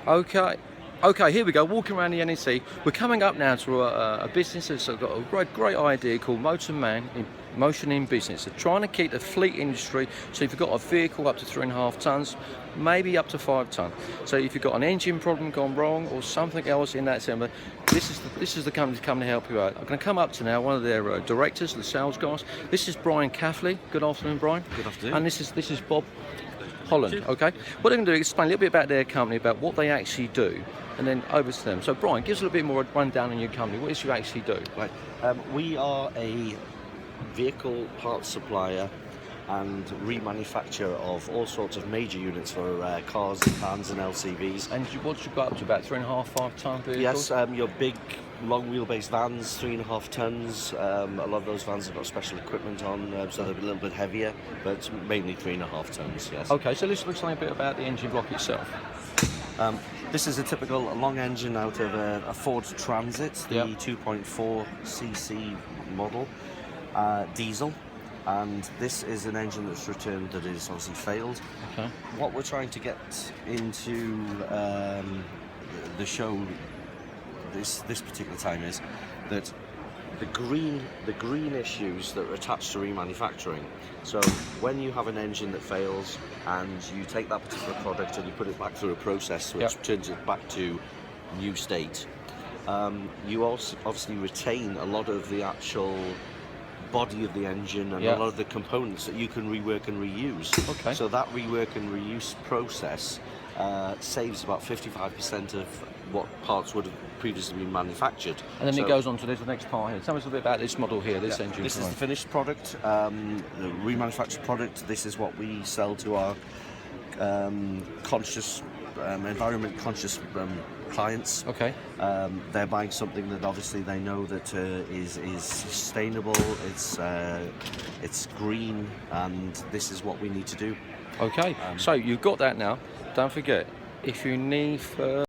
Okay. Okay, here we go, walking around the NEC. We're coming up now to a business that's got a great idea called Motion in Business. They're trying to keep the fleet industry, so if you've got a vehicle up to 3.5 tonnes, maybe up to 5 tonne. So if you've got an engine problem gone wrong or something else in that assembly, this is the company to come to help you out. I'm going to come up to now one of their directors, the sales guys. This is Brian Caffley. Good afternoon, Brian. Good afternoon. And this is Bob Holland. Okay. What they're going to do is explain a little bit about their company, about what they actually do, and then over to them. So Brian, give us a little bit more rundown on your company. What is you actually do? Right. We are a vehicle parts supplier and remanufacturer of all sorts of major units for cars, vans and LCVs. And what you got up to, about 3.5, 5 tonne vehicles? Yes, your big long wheelbase vans, 3.5 tons. A lot of those vans have got special equipment on, so they're a little bit heavier, but it's mainly 3.5 tons, yes. Okay, so let's explain a bit about the engine block itself. This is a typical long engine out of a Ford Transit, the 2.4cc model, diesel. And this is an engine that's returned that is obviously failed. Okay. What we're trying to get into the show this particular time is that the green issues that are attached to remanufacturing. So when you have an engine that fails and you take that particular product and you put it back through a process which turns it back to new state, you also obviously retain a lot of the actual body of the engine and a lot of the components that you can rework and reuse. Okay. So that rework and reuse process saves about 55% of what parts would have previously been manufactured. And then it goes on to the next part here. Tell us a bit about this model here, this engine. This is the finished product, the remanufactured product. This is what we sell to our environment conscious clients. Okay. They're buying something that obviously they know that is sustainable, it's green, and this is what we need to do. Okay, so you've got that now. Don't forget, if you need further